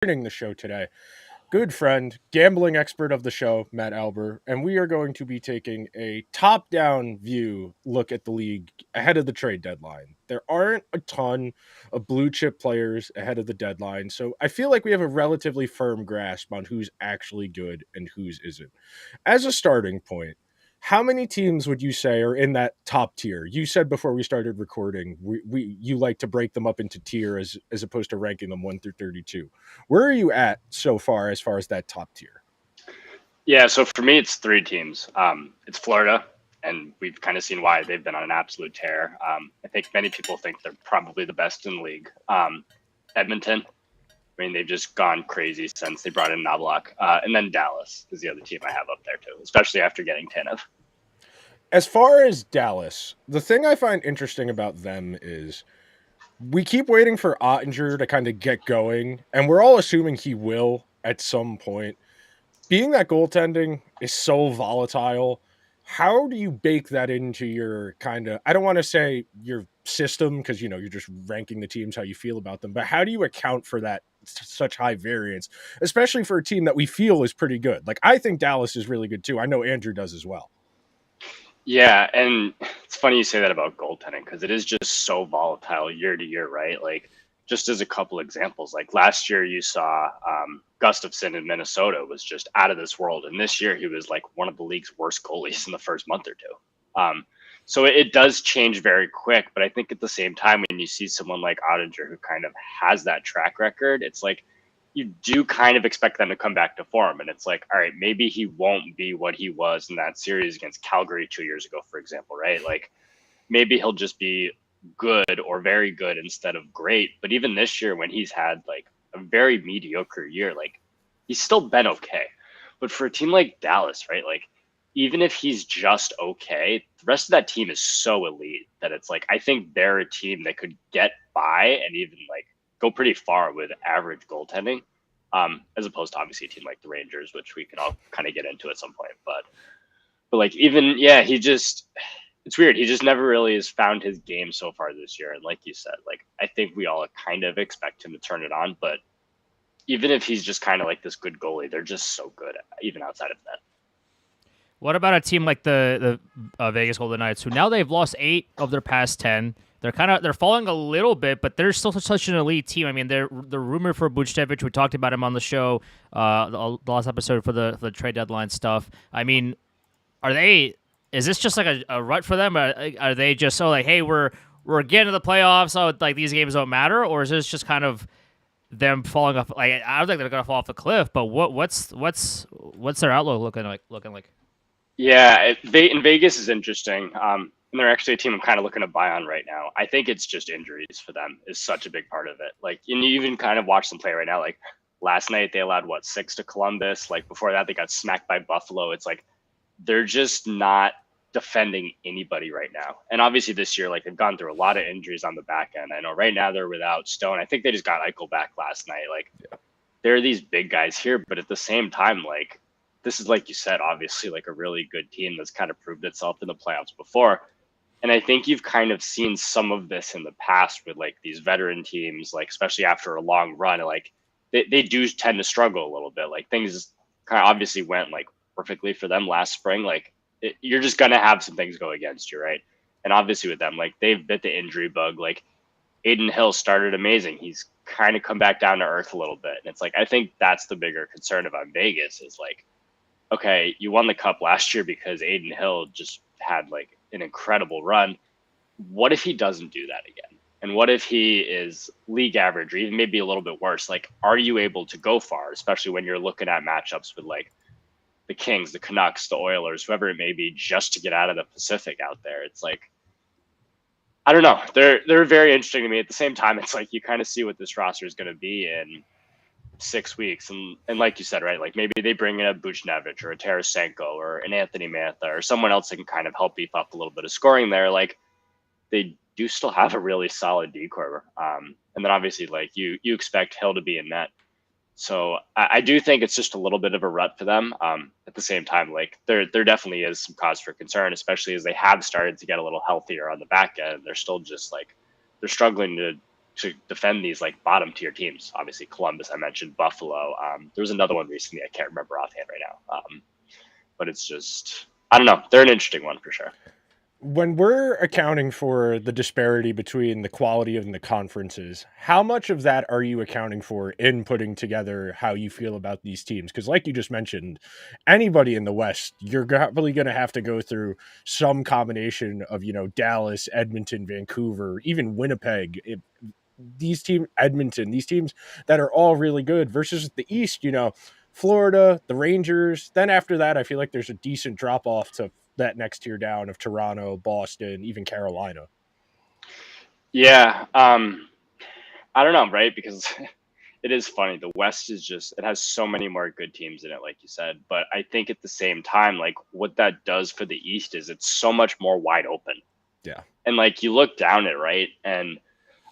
Joining the show today, good friend, gambling expert of the show, Matt Alber, and we are going to be taking a top down view look at the league ahead of the trade deadline. There aren't a ton of blue chip players ahead of the deadline, so I feel like we have a relatively firm grasp on who's actually good and who's isn't. As a starting point, how many teams would you say are in that top tier? You said before we started recording, we you like to break them up into tier as opposed to ranking them 1 through 32. Where are you at so far as that top tier? Yeah, so for me, it's three teams. It's Florida, and we've kind of seen why they've been on an absolute tear. I think many people think they're probably the best in the league. Edmonton, I mean, they've just gone crazy since they brought in Knobloch. And then Dallas is the other team I have up there too, especially after getting Tanev. As far as Dallas, the thing I find interesting about them is we keep waiting for Ottinger to kind of get going, and we're all assuming he will at some point. Being that goaltending is so volatile, how do you bake that into your kind of, I don't want to say your system because you're just ranking the teams how you feel about them, but how do you account for that such high variance, especially for a team that we feel is pretty good? Like, I think Dallas is really good too. I know Andrew does as well. Yeah, and it's funny you say that about goaltending because it is just so volatile year to year, right? Like, just as a couple examples, like last year you saw Gustafsson in Minnesota was just out of this world, and this year he was like one of the league's worst goalies in the first month or two. So it does change very quick, but I think at the same time, when you see someone like Ottinger who kind of has that track record, it's like you do kind of expect them to come back to form. And it's like, all right, maybe he won't be what he was in that series against Calgary 2 years ago, for example, right? Like maybe he'll just be good or very good instead of great. But even this year, when he's had like a very mediocre year, like he's still been okay. But for a team like Dallas, right? Like even if he's just okay, the rest of that team is so elite that it's like I think they're a team that could get by and even like go pretty far with average goaltending, as opposed to obviously a team like the Rangers, which we can all kind of get into at some point. But like even yeah, he just it's weird. He just never really has found his game so far this year. And like you said, like I think we all kind of expect him to turn it on, but even if he's just kind of like this good goalie, they're just so good even outside of that. What about a team like the Vegas Golden Knights, who now they've lost 8 of their past 10? They're falling a little bit, but they're still such an elite team. I mean, they're rumored for Buchnevich. We talked about him on the show, the last episode for the trade deadline stuff. I mean, are they? Is this just like a rut for them? Are they just so like, hey, we're getting to the playoffs, so like these games don't matter, or is this just kind of them falling off? Like, I don't think they're gonna fall off the cliff, but what's their outlook looking like? Yeah, in Vegas is interesting. And they're actually a team I'm kind of looking to buy on right now. I think it's just injuries for them is such a big part of it. Like, and you even kind of watch them play right now. Like last night, they allowed 6 to Columbus. Like before that, they got smacked by Buffalo. It's like they're just not defending anybody right now. And obviously this year, like they've gone through a lot of injuries on the back end. I know right now they're without Stone. I think they just got Eichel back last night. Like there are these big guys here, but at the same time, like this is like you said, obviously like a really good team that's kind of proved itself in the playoffs before. And I think you've kind of seen some of this in the past with like these veteran teams, like especially after a long run, like they do tend to struggle a little bit. Like things kind of obviously went like perfectly for them last spring. Like you're just gonna have some things go against you, right? And obviously with them, like they've bit the injury bug. Like Aiden Hill started amazing. He's kind of come back down to earth a little bit. And it's like I think that's the bigger concern about Vegas is like, okay, you won the cup last year because Aiden Hill just had like an incredible run. What if he doesn't do that again? And what if he is league average or even maybe a little bit worse? Like, are you able to go far, especially when you're looking at matchups with like the Kings, the Canucks, the Oilers, whoever it may be, just to get out of the Pacific out there? It's like, I don't know. They're very interesting to me. At the same time, it's like you kind of see what this roster is going to be in 6 weeks. And like you said, right, like maybe they bring in a Buchnevich or a Tarasenko or an Anthony Mantha or someone else that can kind of help beef up a little bit of scoring there. Like they do still have a really solid decor. And then obviously like you expect Hill to be in net. So I do think it's just a little bit of a rut for them. At the same time, like there definitely is some cause for concern, especially as they have started to get a little healthier on the back end. They're still just like they're struggling to to defend these like bottom tier teams. Obviously, Columbus, I mentioned, Buffalo. There was another one recently. I can't remember offhand right now. But it's just, I don't know. They're an interesting one for sure. When we're accounting for the disparity between the quality of the conferences, how much of that are you accounting for in putting together how you feel about these teams? Because, like you just mentioned, anybody in the West, you're probably going to have to go through some combination of, Dallas, Edmonton, Vancouver, even Winnipeg. Edmonton, these teams that are all really good versus the East, Florida, the Rangers. Then after that, I feel like there's a decent drop off to that next tier down of Toronto, Boston, even Carolina. Yeah. I don't know, right? Because it is funny. The West is just, it has so many more good teams in it, like you said. But I think at the same time, like what that does for the East is it's so much more wide open. Yeah. And like you look down it, right? And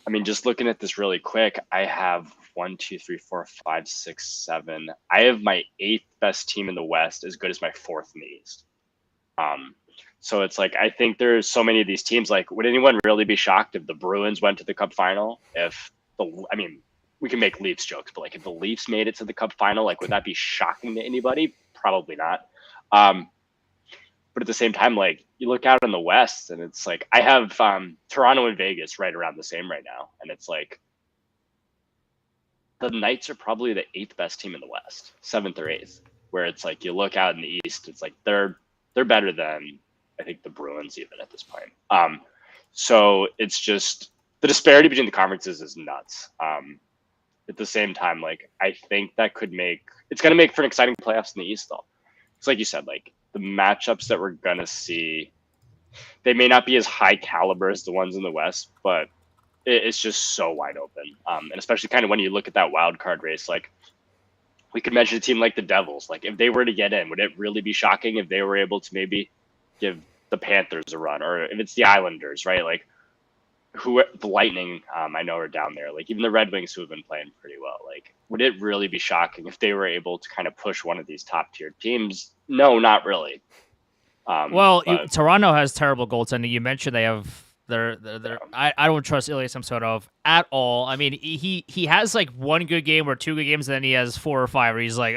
I mean, just looking at this really quick, I have 1, 2, 3, 4, 5, 6, 7. I have my 8th best team in the West as good as my 4th in the East. So it's like, I think there's so many of these teams, like, would anyone really be shocked if the Bruins went to the Cup final? We can make Leafs jokes, but like if the Leafs made it to the Cup final, like, would that be shocking to anybody? Probably not. But at the same time, like you look out in the West and it's like, I have Toronto and Vegas right around the same right now. And it's like, the Knights are probably the 8th best team in the West, 7th or 8th, where it's like, you look out in the East, it's like, they're better than I think the Bruins even at this point. So it's just the disparity between the conferences is nuts. At the same time, like I think that it's going to make for an exciting playoffs in the East though. It's like you said, like the matchups that we're going to see, they may not be as high caliber as the ones in the West, but it's just so wide open. And especially kind of when you look at that wild card race, like we could mention a team like the Devils. Like if they were to get in, would it really be shocking if they were able to maybe give the Panthers a run, or if it's the Islanders, right? Like the Lightning, I know are down there. Like even the Red Wings, who have been playing pretty well. Like, would it really be shocking if they were able to kind of push one of these top tier teams? No, not really. Toronto has terrible goaltending. You mentioned they have I don't trust Ilya Samsonov at all. I mean, he has like one good game or two good games, and then he has 4 or 5 where he's like,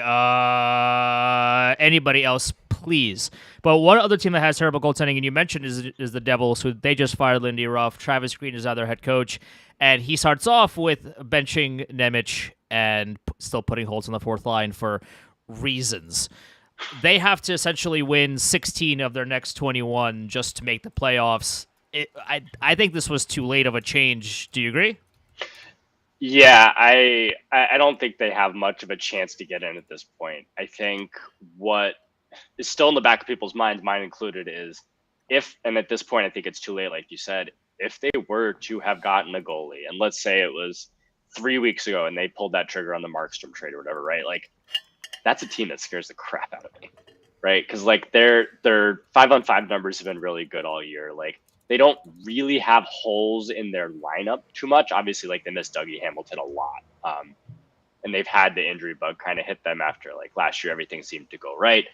anybody else, please. But one other team that has terrible goaltending, and you mentioned is the Devils, who they just fired Lindy Ruff. Travis Green is now their head coach, and he starts off with benching Nemec and still putting Holtz on the 4th line for reasons. They have to essentially win 16 of their next 21 just to make the playoffs. I think this was too late of a change. Do you agree? Yeah, I don't think they have much of a chance to get in at this point. I think what is still in the back of people's minds, mine included, is and at this point I think it's too late, like you said, if they were to have gotten a goalie, and let's say it was 3 weeks ago and they pulled that trigger on the Markstrom trade or whatever, right? Like that's a team that scares the crap out of me, right? Because like their 5-on-5 numbers have been really good all year. Like they don't really have holes in their lineup too much. Obviously, like they missed Dougie Hamilton a lot. And they've had the injury bug kind of hit them after like last year, everything seemed to go right.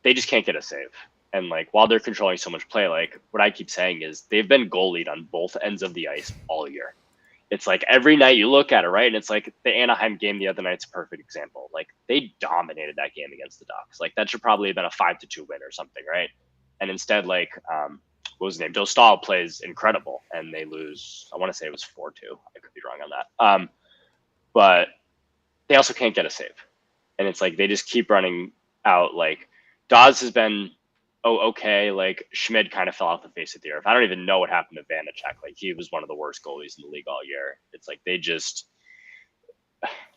They just can't get a save. And like while they're controlling so much play, like what I keep saying is they've been goalied on both ends of the ice all year. It's like every night you look at it, right? And it's like the Anaheim game the other night's a perfect example. Like they dominated that game against the Ducks. Like that should probably have been a 5-2 win or something, right? And instead, like what was his name? Joe Stahl plays incredible, and they lose. I want to say it was 4-2. I could be wrong on that. But they also can't get a save, and it's like they just keep running out. Like Dawes has been okay. Like Schmid kind of fell off the face of the earth. I don't even know what happened to Vanacek. Like he was one of the worst goalies in the league all year. It's like they just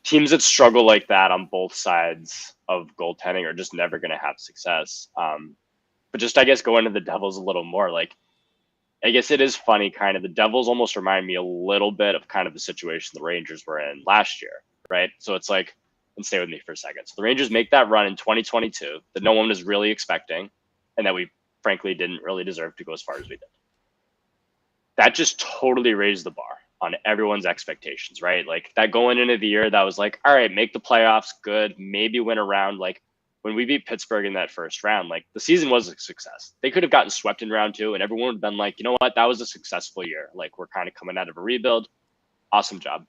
teams that struggle like that on both sides of goaltending are just never going to have success. But just, I guess, go into the Devils a little more. Like, I guess it is funny, kind of. The Devils almost remind me a little bit of kind of the situation the Rangers were in last year, right? So it's like, and stay with me for a second. So the Rangers make that run in 2022 that no one was really expecting, and that we frankly didn't really deserve to go as far as we did. That just totally raised the bar on everyone's expectations, right? Like that going into the year, that was like, all right, make the playoffs, good, maybe win a round. Like when we beat Pittsburgh in that first round, like the season was a success. They could have gotten swept in round 2, and everyone would have been like, you know what, that was a successful year. Like we're kind of coming out of a rebuild. Awesome job.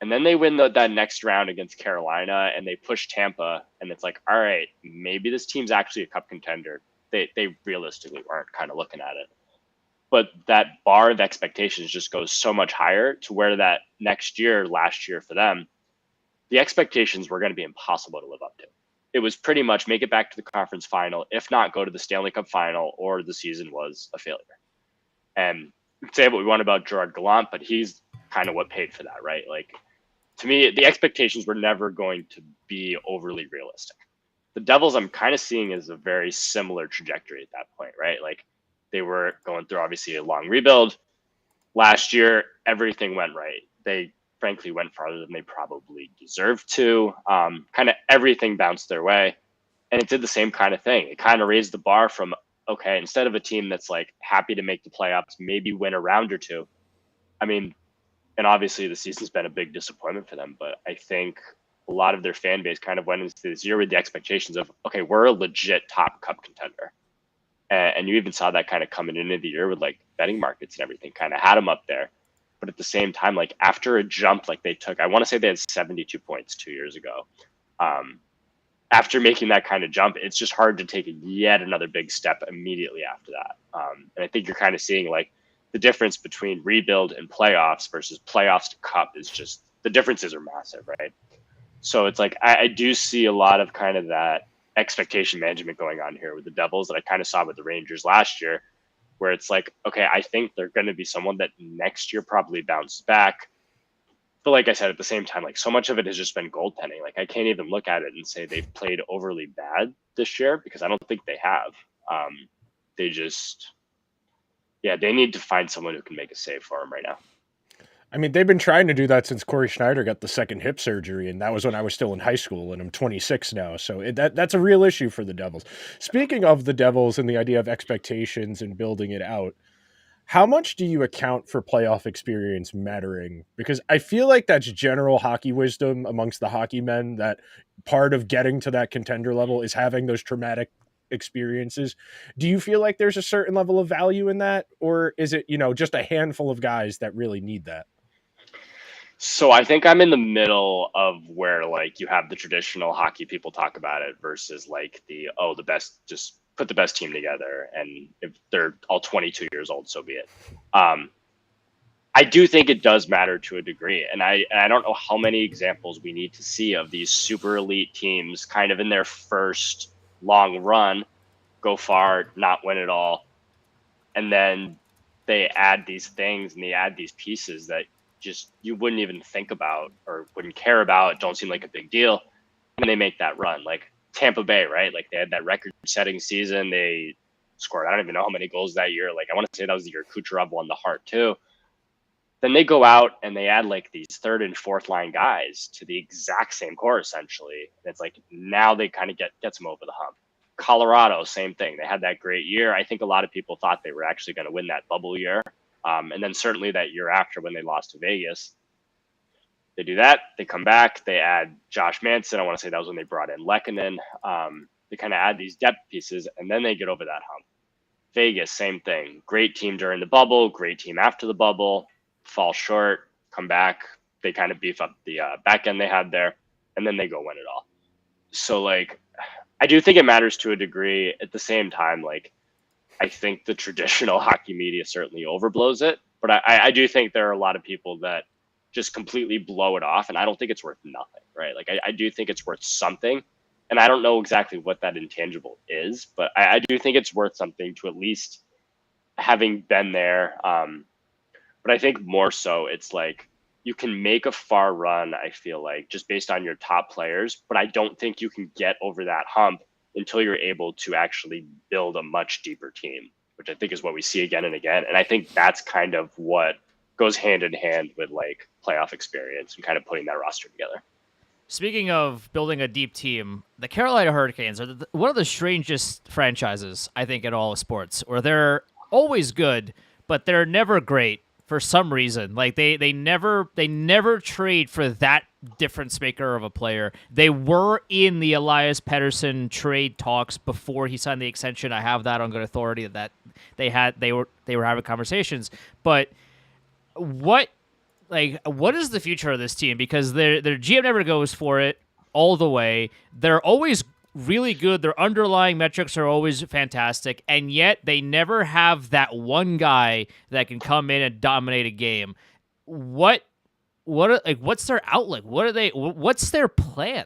And then they win that next round against Carolina, and they push Tampa, and it's like, all right, maybe this team's actually a cup contender. They realistically weren't kind of looking at it. But that bar of expectations just goes so much higher to where that last year for them, the expectations were going to be impossible to live up to. It was pretty much make it back to the conference final, if not go to the Stanley Cup final, or the season was a failure. And say what we want about Gerard Gallant, but he's kind of what paid for that, right? Like, to me, the expectations were never going to be overly realistic. The Devils, I'm kind of seeing as a very similar trajectory at that point, right? Like, they were going through obviously a long rebuild. Last year, everything went right. They frankly went farther than they probably deserved to. Kind of everything bounced their way. And it did the same kind of thing. It kind of raised the bar from, okay, instead of a team that's like happy to make the playoffs, maybe win a round or two. I mean, and obviously the season's been a big disappointment for them, but I think a lot of their fan base kind of went into this year with the expectations of, okay, we're a legit top cup contender. And you even saw that kind of coming into the year with like betting markets and everything kind of had them up there. But at the same time, like after a jump like they took, I want to say they had 72 points 2 years ago. After making that kind of jump, it's just hard to take yet another big step immediately after that. And I think you're kind of seeing like the difference between rebuild and playoffs versus playoffs to cup is just, the differences are massive, right? So it's like, I do see a lot of kind of that expectation management going on here with the Devils that I kind of saw with the Rangers last year, where it's like, okay, I think they're going to be someone that next year probably bounces back. But like I said, at the same time, like so much of it has just been goaltending. Like I can't even look at it and say they've played overly bad this year because I don't think they have. They just, yeah, they need to find someone who can make a save for them right now. I mean, they've been trying to do that since Corey Schneider got the second hip surgery, and that was when I was still in high school, and I'm 26 now. So that's a real issue for the Devils. Speaking of the Devils and the idea of expectations and building it out, how much do you account for playoff experience mattering? Because I feel like that's general hockey wisdom amongst the hockey men, that part of getting to that contender level is having those traumatic experiences. Do you feel like there's a certain level of value in that? Or is it, just a handful of guys that really need that? So I think I'm in the middle of where like you have the traditional hockey people talk about it versus like the best, just put the best team together, and if they're all 22 years old, so be it. I do think it does matter to a degree, and I don't know how many examples we need to see of these super elite teams kind of in their first long run go far, not win it all, and then they add these things and they add these pieces that just you wouldn't even think about or wouldn't care about, don't seem like a big deal, and they make that run. Like Tampa Bay, right? Like they had that record-setting season. They scored, I don't even know how many goals that year. Like I want to say that was the year Kucherov won the Hart too. Then they go out and they add like these third and fourth line guys to the exact same core essentially. And it's like now they kind of gets them over the hump. Colorado, same thing. They had that great year. I think a lot of people thought they were actually going to win that bubble year. And then certainly that year after when they lost to Vegas, they do that. They come back. They add Josh Manson. I want to say that was when they brought in Lehkonen. They kind of add these depth pieces, and then they get over that hump. Vegas, same thing. Great team during the bubble. Great team after the bubble. Fall short. Come back. They kind of beef up the back end they had there, and then they go win it all. So, like, I do think it matters to a degree. At the same time, like, I think the traditional hockey media certainly overblows it, but I do think there are a lot of people that just completely blow it off, and I don't think it's worth nothing, right? Like I do think it's worth something, and I don't know exactly what that intangible is, but I do think it's worth something to at least having been there. But I think more so it's like you can make a far run, I feel like, just based on your top players, but I don't think you can get over that hump until you're able to actually build a much deeper team, which I think is what we see again and again. And I think that's kind of what goes hand in hand with like playoff experience and kind of putting that roster together. Speaking of building a deep team, the Carolina Hurricanes are one of the strangest franchises, I think, in all of sports, where they're always good, but they're never great for some reason. Like they never trade for that difference maker of a player. They were in the Elias Pettersson trade talks before he signed the extension. I have that on good authority that they were having conversations. But what like, what is the future of this team? Because their GM never goes for it all the way. They're always really good. Their underlying metrics are always fantastic, and yet they never have that one guy that can come in and dominate a game. What's their outlook? What's their plan?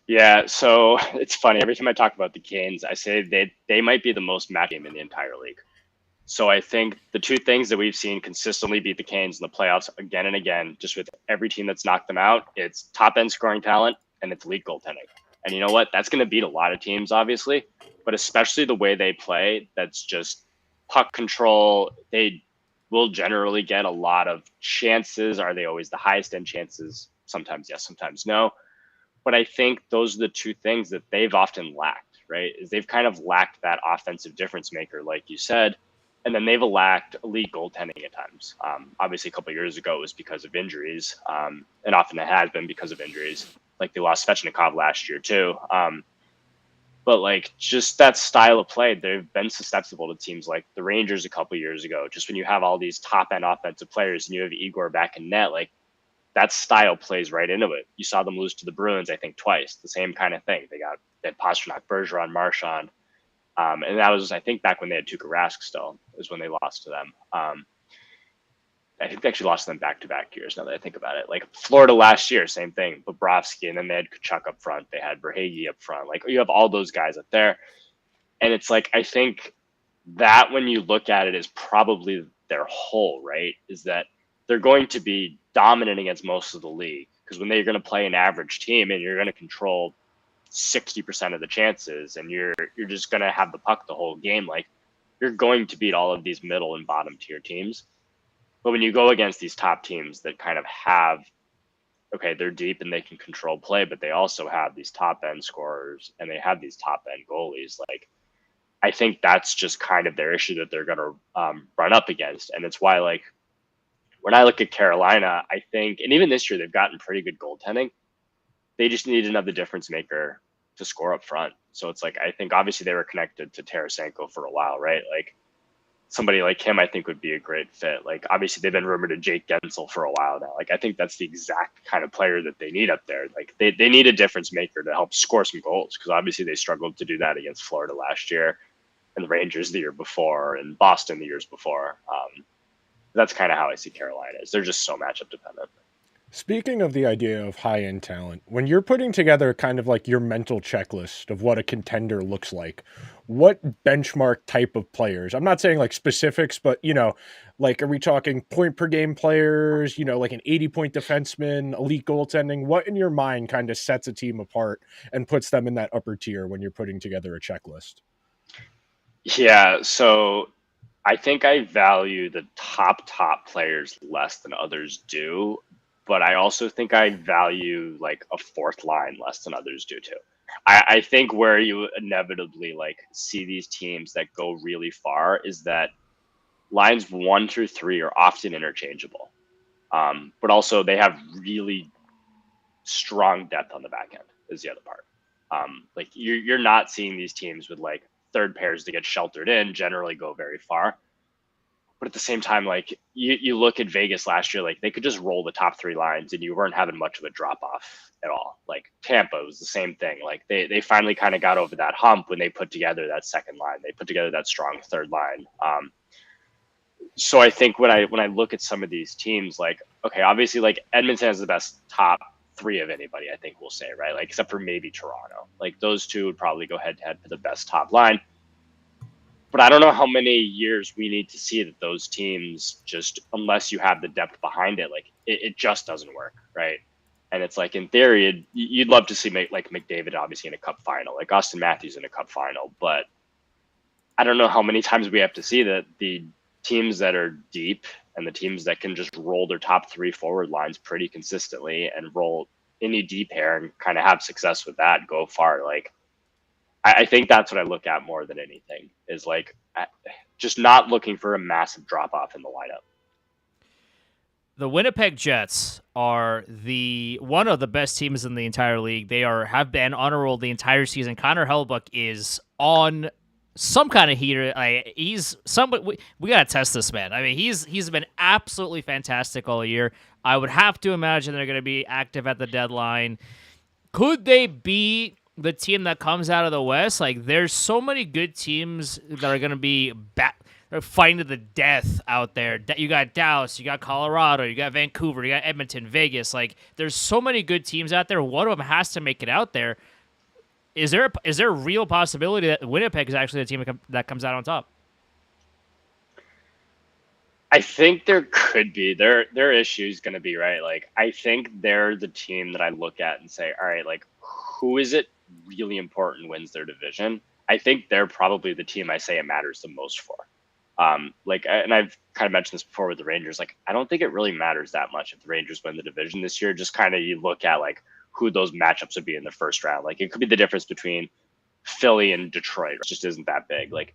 Yeah, so it's funny. Every time I talk about the Canes, I say they might be the most match game in the entire league. So I think the two things that we've seen consistently beat the Canes in the playoffs again and again, just with every team that's knocked them out, it's top end scoring talent and it's elite goaltending. And you know what? That's going to beat a lot of teams, obviously, but especially the way they play, that's just puck control. They will generally get a lot of chances. Are they always the highest end chances? Sometimes yes, sometimes no. But I think those are the two things that they've often lacked, right? Is they've kind of lacked that offensive difference maker, like you said, and then they've lacked elite goaltending at times. Obviously, a couple of years ago, it was because of injuries, and often it has been because of injuries. Like they lost Svechnikov last year too. But like just that style of play, they've been susceptible to teams like the Rangers a couple of years ago. Just when you have all these top end offensive players and you have Igor back in net, like that style plays right into it. You saw them lose to the Bruins, I think, twice. The same kind of thing. They had Pastrnak, Bergeron, Marchand. And that was, I think, back when they had Tuukka Rask still, is when they lost to them. I think they actually lost to them back-to-back years, now that I think about it. Like Florida last year, same thing. Bobrovsky, and then they had Kachuk up front. They had Verhaeghe up front. Like, you have all those guys up there. And it's like, I think that when you look at it is probably their whole, right, is that they're going to be dominant against most of the league. Because when they're going to play an average team and you're going to control 60% of the chances and you're just going to have the puck the whole game, like you're going to beat all of these middle and bottom tier teams. But when you go against these top teams that kind of have, okay, they're deep and they can control play, but they also have these top end scorers and they have these top end goalies, like I think that's just kind of their issue that they're going to run up against. And it's why, like, when I look at Carolina, I think, and even this year, they've gotten pretty good goaltending. They just need another difference maker to score up front. So it's like, I think obviously they were connected to Tarasenko for a while, right? Like somebody like him, I think would be a great fit. Like obviously they've been rumored to Jake Gensel for a while now. Like I think that's the exact kind of player that they need up there. Like they need a difference maker to help score some goals because obviously they struggled to do that against Florida last year and the Rangers the year before and Boston the years before. That's kind of how I see Carolina is. They're just so matchup dependent. Speaking of the idea of high-end talent, when you're putting together kind of like your mental checklist of what a contender looks like, what benchmark type of players? I'm not saying like specifics, but like are we talking point per game players, like an 80-point defenseman, elite goaltending? What in your mind kind of sets a team apart and puts them in that upper tier when you're putting together a checklist? Yeah, so I think I value the top players less than others do, but I also think I value like a fourth line less than others do too. I think where you inevitably like see these teams that go really far is that lines 1 through 3 are often interchangeable, but also they have really strong depth on the back end is the other part. Like you're not seeing these teams with like third pairs to get sheltered in generally go very far. But at the same time, like you look at Vegas last year, like they could just roll the top 3 lines and you weren't having much of a drop off at all. Like Tampa was the same thing. Like they finally kind of got over that hump when they put together that second line. They put together that strong third line. So I think when I look at some of these teams, like, okay, obviously like Edmonton has the best top 3 of anybody, I think we'll say, right? Like except for maybe Toronto. Like those two would probably go head to head for the best top line. But I don't know how many years we need to see that those teams just, unless you have the depth behind it, like it just doesn't work, right? And it's like in theory, you'd love to see like McDavid obviously in a cup final, like Austin Matthews in a cup final. But I don't know how many times we have to see that the teams that are deep and the teams that can just roll their top 3 forward lines pretty consistently and roll any deep pair and kind of have success with that, go far. Like I think that's what I look at more than anything is like just not looking for a massive drop off in the lineup. The Winnipeg Jets are one of the best teams in the entire league. They have been on a roll the entire season. Connor Hellebuyck is on some kind of heater. He's somebody. We gotta test this man. I mean, he's been absolutely fantastic all year. I would have to imagine they're gonna be active at the deadline. Could they be the team that comes out of the West? Like, there's so many good teams that are gonna be fighting to the death out there. You got Dallas, you got Colorado, you got Vancouver, you got Edmonton, Vegas. Like, there's so many good teams out there. One of them has to make it out there. Is there a real possibility that Winnipeg is actually the team that comes out on top? I think there could be. Their issue is going to be, right. Like, I think they're the team that I look at and say, all right, like, who is it really important wins their division? I think they're probably the team I say it matters the most for. Like, and I've kind of mentioned this before with the Rangers. Like, I don't think it really matters that much if the Rangers win the division this year. Just kind of you look at like who those matchups would be in the first round. Like, it could be the difference between Philly and Detroit. It just isn't that big. Like,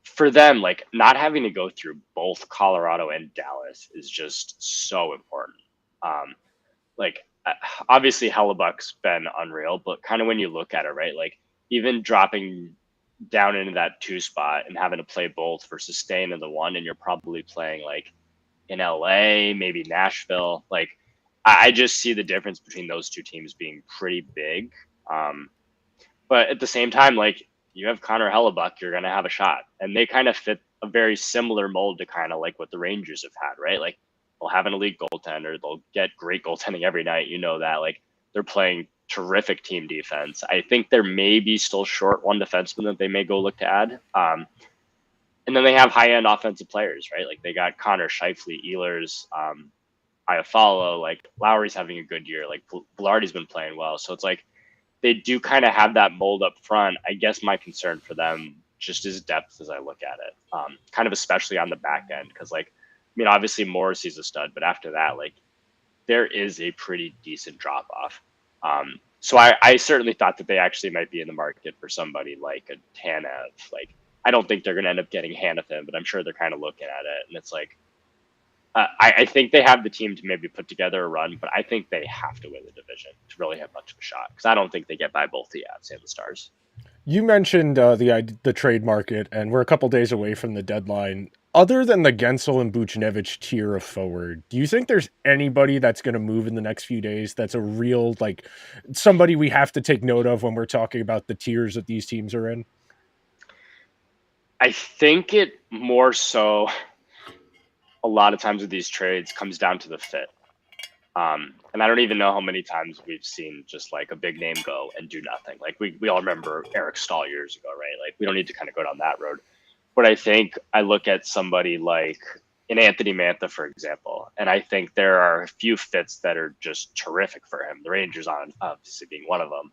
for them, like not having to go through both Colorado and Dallas is just so important. Like, obviously Hellebuck's been unreal, but kind of when you look at it, right, like even dropping down into that 2 spot and having to play both versus staying in the 1, and you're probably playing like in LA, maybe Nashville. Like, I just see the difference between those two teams being pretty big. But at the same time, like, you have Connor Hellebuck, you're going to have a shot. And they kind of fit a very similar mold to kind of like what the Rangers have had, right? Like, they'll have an elite goaltender. They'll get great goaltending every night. You know that. Like, they're playing terrific team defense. I think they're maybe still short one defenseman that they may go look to add. And then they have high-end offensive players, right? Like, they got Connor Scheifele, Ehlers, Iafallo. Like, Lowry's having a good year. Like, Velarde's been playing well. So it's like, they do kind of have that mold up front. I guess my concern for them just is depth as I look at it, kind of especially on the back end. Because, like, I mean, obviously Morrissey's a stud, but after that, like, there is a pretty decent drop off. So I certainly thought that they actually might be in the market for somebody like a Tanev. Like, I don't think they're going to end up getting Hanifin, but I'm sure they're kind of looking at it. And it's like, I think they have the team to maybe put together a run, but I think they have to win the division to really have much of a shot, because I don't think they get by both the Avs and the Stars. You mentioned the trade market, and we're a couple days away from the deadline. Other than the Gensel and Buchnevich tier of forward, do you think there's anybody that's going to move in the next few days that's a real, like, somebody we have to take note of when we're talking about the tiers that these teams are in? I think it more so a lot of times with these trades comes down to the fit. And I don't even know how many times we've seen just like a big name go and do nothing. Like, we all remember Eric Stahl years ago, right? Like, we don't need to kind of go down that road. But I think I look at somebody like an Anthony Mantha, for example, and I think there are a few fits that are just terrific for him. The Rangers on obviously being one of them.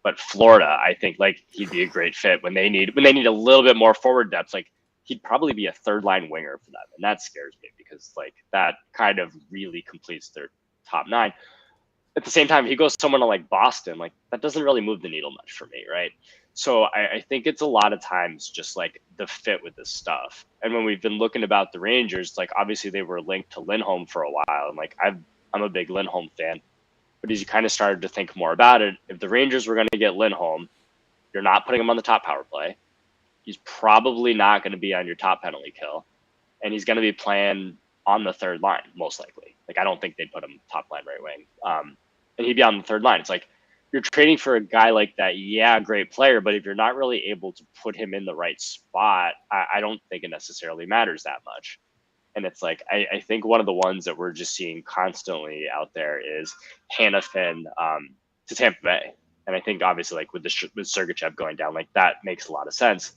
But Florida, I think like he'd be a great fit when they need a little bit more forward depth. Like, he'd probably be a third line winger for them. And that scares me, because like that kind of really completes their top 9. At the same time, if he goes someone like Boston, like that doesn't really move the needle much for me, right? So I think it's a lot of times just like the fit with this stuff. And when we've been looking about the Rangers, like obviously they were linked to Lindholm for a while. And like I'm a big Lindholm fan. But as you kind of started to think more about it, if the Rangers were going to get Lindholm, you're not putting him on the top power play. He's probably not going to be on your top penalty kill, and he's going to be playing on the third line, most likely. Like, I don't think they'd put him top line right wing. And he'd be on the third line. It's like, you're trading for a guy like that. Yeah, great player, but if you're not really able to put him in the right spot, I don't think it necessarily matters that much. And it's like, I think one of the ones that we're just seeing constantly out there is Hanifin to Tampa Bay. And I think obviously like with Sergachev going down, like that makes a lot of sense.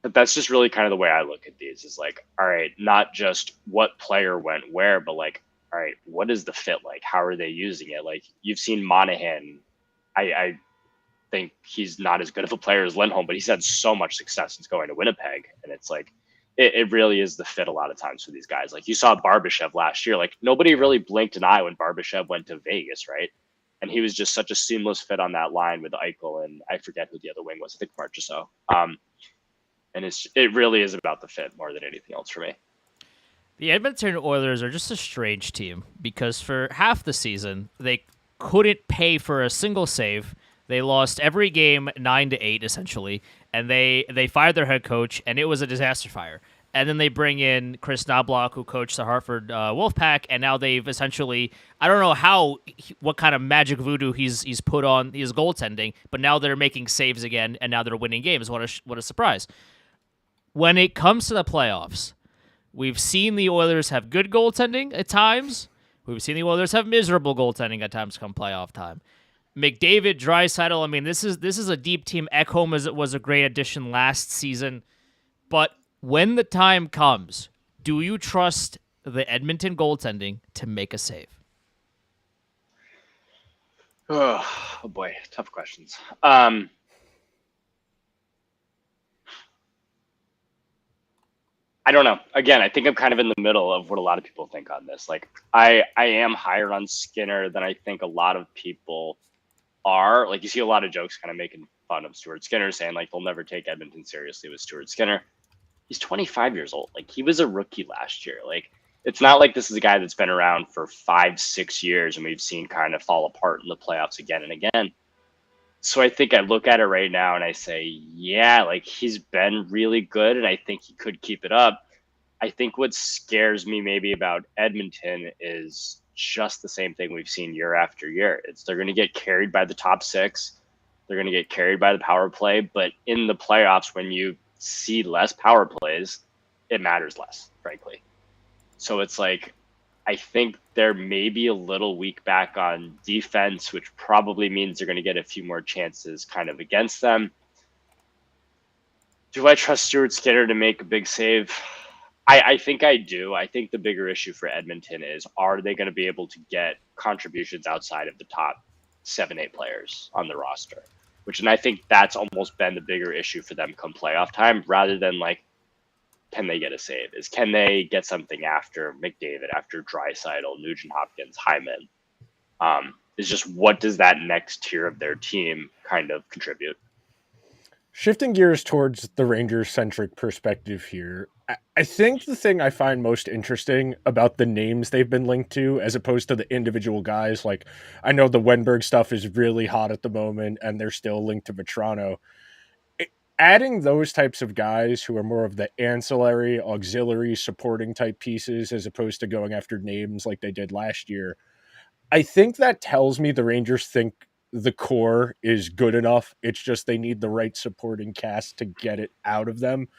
But that's just really kind of the way I look at these, is like, all right, not just what player went where, but like, all right, what is the fit like? How are they using it? Like, you've seen Monahan. I think he's not as good of a player as Lindholm, but he's had so much success since going to Winnipeg. And it's like, it really is the fit a lot of times for these guys. Like, you saw Barbashev last year. Like, nobody really blinked an eye when Barbashev went to Vegas, right? And he was just such a seamless fit on that line with Eichel, and I forget who the other wing was. I think Marchessault. And it really is about the fit more than anything else for me. The Edmonton Oilers are just a strange team, because for half the season, they couldn't pay for a single save. They lost every game 9-8 essentially, and they fired their head coach, and it was a disaster fire. And then they bring in Chris Knobloch, who coached the Hartford Wolfpack, and now they've essentially, I don't know what kind of magic voodoo he's put on his goaltending, but now they're making saves again, and now they're winning games. What a surprise! When it comes to the playoffs, we've seen the Oilers have good goaltending at times. We've seen the Oilers have miserable goaltending at times come playoff time. McDavid, Draisaitl, I mean, this is a deep team. Ekholm was a great addition last season. But when the time comes, do you trust the Edmonton goaltending to make a save? Oh boy, tough questions. I don't know. Again, I think I'm kind of in the middle of what a lot of people think on this. Like, I am higher on Skinner than I think a lot of people are. Like, you see a lot of jokes kind of making fun of Stuart Skinner, saying like they'll never take Edmonton seriously with Stuart Skinner. He's 25 years old. Like, he was a rookie last year. Like, it's not like this is a guy that's been around for 5-6 years and we've seen kind of fall apart in the playoffs again and again. So I think I look at it right now and I say, yeah, like, he's been really good and I think he could keep it up. I think what scares me maybe about Edmonton is just the same thing we've seen year after year. They're going to get carried by the top six. They're going to get carried by the power play. But in the playoffs, when you see less power plays, it matters less, frankly. So it's like, I think they're maybe a little weak back on defense, which probably means they're going to get a few more chances kind of against them. Do I trust Stuart Skinner to make a big save? I think I do. I think the bigger issue for Edmonton is, are they going to be able to get contributions outside of the top 7-8 players on the roster? And I think that's almost been the bigger issue for them come playoff time, rather than like, can they get a save? Can they get something after McDavid, after Draisaitl, Nugent Hopkins, Hyman? Is just, what does that next tier of their team kind of contribute? Shifting gears towards the Rangers-centric perspective here, I think the thing I find most interesting about the names they've been linked to, as opposed to the individual guys, like, I know the Wenberg stuff is really hot at the moment, and they're still linked to Vetrano. Adding those types of guys who are more of the ancillary, auxiliary, supporting type pieces, as opposed to going after names like they did last year, I think that tells me the Rangers think the core is good enough. It's just they need the right supporting cast to get it out of them.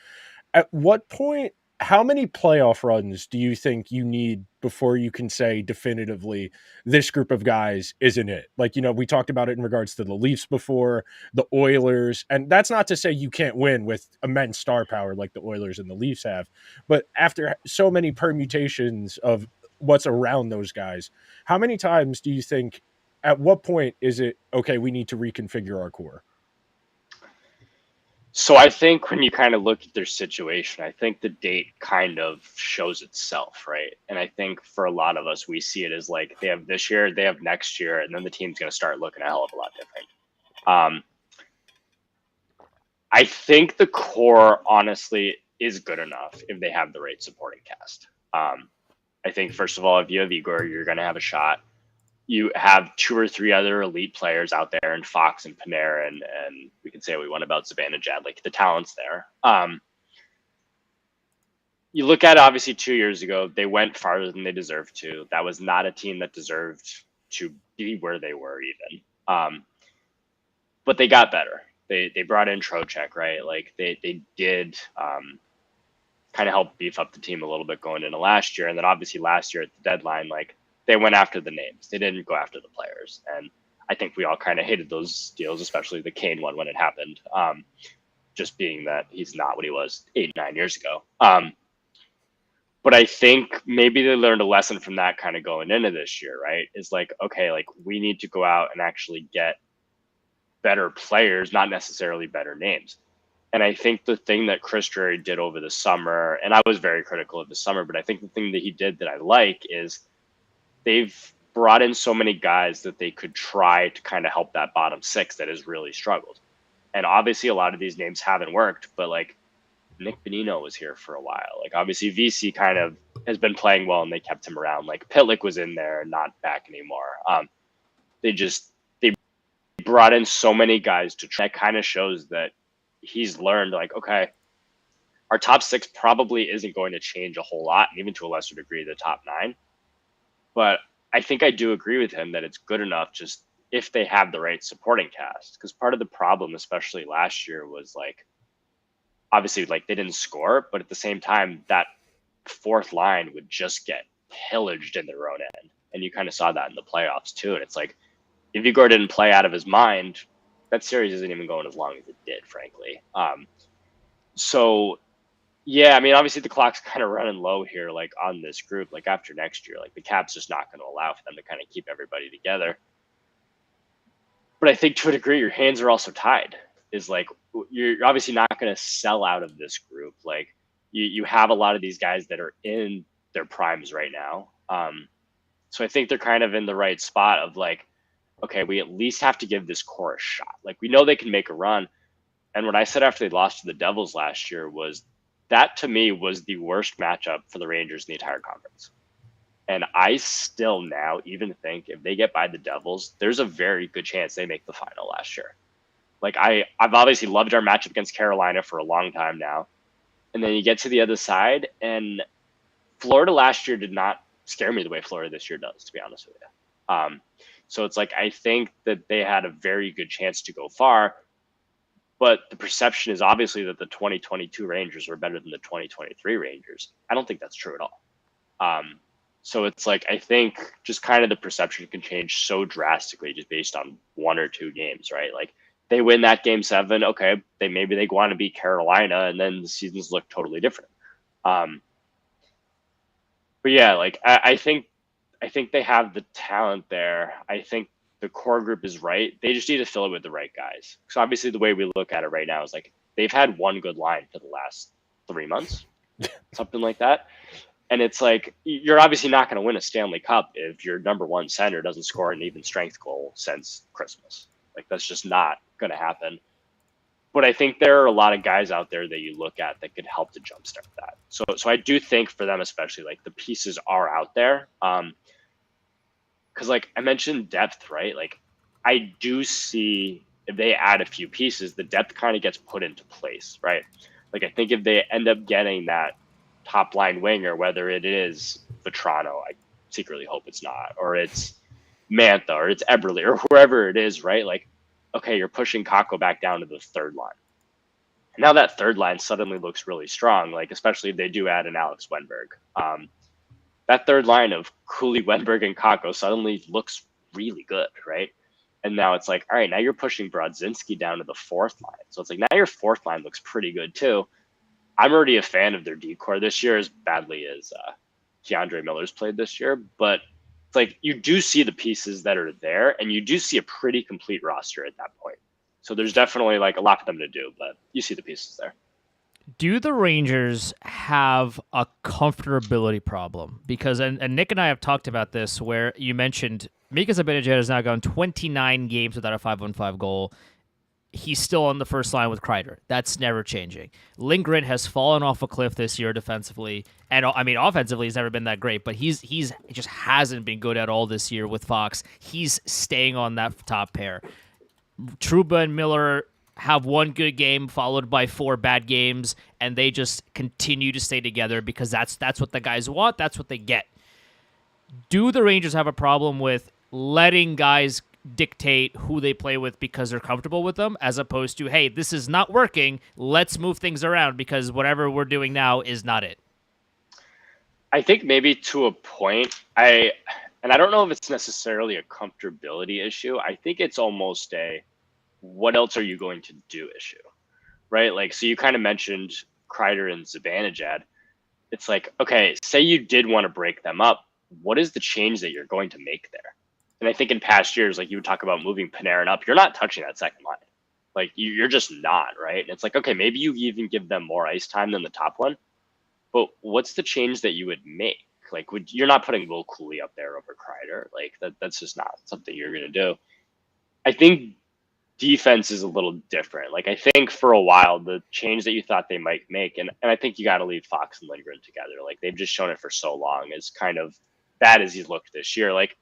At what point, how many playoff runs do you think you need before you can say definitively this group of guys isn't it? Like, we talked about it in regards to the Leafs before, the Oilers, and that's not to say you can't win with immense star power like the Oilers and the Leafs have, but after so many permutations of what's around those guys, how many times do you think, at what point is it, okay, we need to reconfigure our core? So I think when you kind of look at their situation, I think the date kind of shows itself, right? And I think for a lot of us, we see it as like, they have this year, they have next year, and then the team's going to start looking a hell of a lot different. I think the core, honestly, is good enough if they have the right supporting cast. I think, first of all, if you have Igor, you're going to have a shot. You have 2 or 3 other elite players out there, and Fox and Panarin, and we can say what we want about Zibanejad, like, the talent's there. You look at, obviously, 2 years ago, they went farther than they deserved to. That was not a team that deserved to be where they were even. But they got better. They brought in Trocheck, right? Like, they did kind of help beef up the team a little bit going into last year. And then obviously last year at the deadline, like, they went after the names. They didn't go after the players. And I think we all kind of hated those deals, especially the Kane one when it happened. Just being that he's not what he was 8-9 years ago. But I think maybe they learned a lesson from that kind of going into this year, right? Is like, okay, like, we need to go out and actually get better players, not necessarily better names. And I think the thing that Chris Drury did over the summer, and I was very critical of the summer, but I think the thing that he did that I like is they've brought in so many guys that they could try to kind of help that bottom six that has really struggled. And obviously a lot of these names haven't worked, but like Nick Bonino was here for a while. Like, obviously VC kind of has been playing well and they kept him around. Like, Pitlick was in there, not back anymore. They brought in so many guys that kind of shows that he's learned, like, okay, our top 6 probably isn't going to change a whole lot, and even to a lesser degree, the top 9. But I think I do agree with him that it's good enough just if they have the right supporting cast. Because part of the problem, especially last year, was like, obviously, like, they didn't score, but at the same time, that fourth line would just get pillaged in their own end. And you kind of saw that in the playoffs too. And it's like, if Igor didn't play out of his mind, that series isn't even going as long as it did, frankly. So yeah, I mean, obviously the clock's kind of running low here, like on this group, like after next year, like the cap's just not going to allow for them to kind of keep everybody together. But I think to a degree, your hands are also tied. Is like, you're obviously not going to sell out of this group. Like you have a lot of these guys that are in their primes right now. So I think they're kind of in the right spot of like, okay, we at least have to give this core a shot. Like we know they can make a run. And what I said after they lost to the Devils last year was that to me was the worst matchup for the Rangers in the entire conference. And I still now even think if they get by the Devils, there's a very good chance they make the final last year. Like I've obviously loved our matchup against Carolina for a long time now. And then you get to the other side, and Florida last year did not scare me the way Florida this year does, to be honest with you. So it's like, I think that they had a very good chance to go far, but the perception is obviously that the 2022 Rangers were better than the 2023 Rangers. I don't think that's true at all. So it's like, I think just kind of the perception can change so drastically just based on 1 or 2 games, right? Like they win that game 7. Okay. Maybe they want to beat Carolina, and then the seasons look totally different. But yeah, like I think they have the talent there. I think the core group is right. They just need to fill it with the right guys. So obviously the way we look at it right now is like they've had one good line for the last 3 months, something like that. And it's like, you're obviously not going to win a Stanley Cup if your number 1 center doesn't score an even strength goal since Christmas. Like that's just not going to happen. But I think there are a lot of guys out there that you look at that could help to jumpstart that. So I do think for them, especially, like the pieces are out there. Because like I mentioned depth, right? Like I do see if they add a few pieces, the depth kind of gets put into place, right? Like I think if they end up getting that top line winger, whether it is Vetrano, I secretly hope it's not, or it's Mantha, or it's Eberle, or whoever it is, right? Like, okay, you're pushing Kakko back down to the third line. And now that third line suddenly looks really strong, like especially if they do add an Alex Wenberg. That third line of Cooley, Wenberg, and Kakko suddenly looks really good, right? And now it's like, all right, now you're pushing Brodzinski down to the fourth line. So it's like now your fourth line looks pretty good too. I'm already a fan of their D-core this year as badly as Keandre Miller's played this year. But it's like you do see the pieces that are there, and you do see a pretty complete roster at that point. So there's definitely like a lot for them to do, but you see the pieces there. Do the Rangers have a comfortability problem? Because, and Nick and I have talked about this, where you mentioned Mika Zibanejad has now gone 29 games without a 5-on-5 goal. He's still on the first line with Kreider. That's never changing. Lindgren has fallen off a cliff this year defensively, and I mean offensively he's never been that great, but he just hasn't been good at all this year with Fox. He's staying on that top pair. Trouba and Miller have one good game followed by 4 bad games, and they just continue to stay together because that's what the guys want. That's what they get. Do the Rangers have a problem with letting guys dictate who they play with because they're comfortable with them, as opposed to, hey, this is not working, let's move things around because whatever we're doing now is not it? I think maybe to a point. I don't know if it's necessarily a comfortability issue. I think it's almost a what else are you going to do issue, right? Like, so you kind of mentioned Kreider and Zibanejad. It's like, okay, say you did want to break them up. What is the change that you're going to make there? And I think in past years, like you would talk about moving Panarin up, you're not touching that second line. Like you're just not, right? And it's like, okay, maybe you even give them more ice time than the top one, but what's the change that you would make? Like, you're not putting Will Cooley up there over Kreider. Like that's just not something you're going to do. I think defense is a little different. Like I think for a while, the change that you thought they might make, and I think you got to leave Fox and Lindgren together. Like they've just shown it for so long as kind of bad as he's looked this year. Like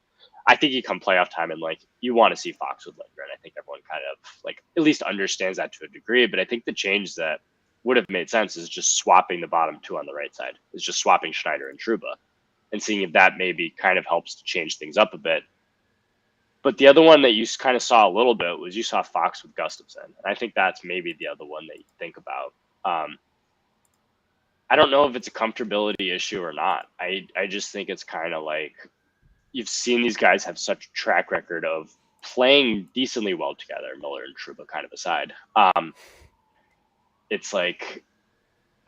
I think you come playoff time and like you want to see Fox with Lindgren. I think everyone kind of like at least understands that to a degree. But I think the change that would have made sense is just swapping the bottom two on the right side. Is just swapping Schneider and Truba and seeing if that maybe kind of helps to change things up a bit. But the other one that you kind of saw a little bit was you saw Fox with Gustafsson. And I think that's maybe the other one that you think about. I don't know if it's a comfortability issue or not. I just think it's kind of like you've seen these guys have such a track record of playing decently well together, Miller and Truba kind of aside. It's like,